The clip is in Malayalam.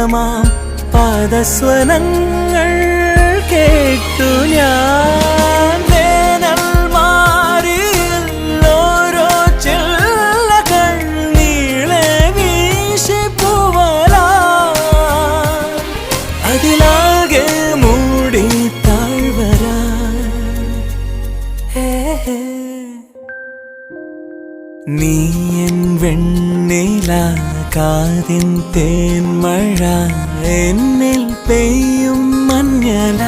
ശാന്തമാം പാദസ്വനങ്ങൾ കേട്ടു ഞാൻ വേനൽ മാറിയിൽ ഓരോ ചില്ലകൾ നീളെ വീശി പൂവലാ അതിലാകെ മൂടി താഴ്വരാ നീ എൻ വെണ്ണില കാതിൻ തേൻമഴ എന്നിൽ പെയ്യും മഞ്ഞല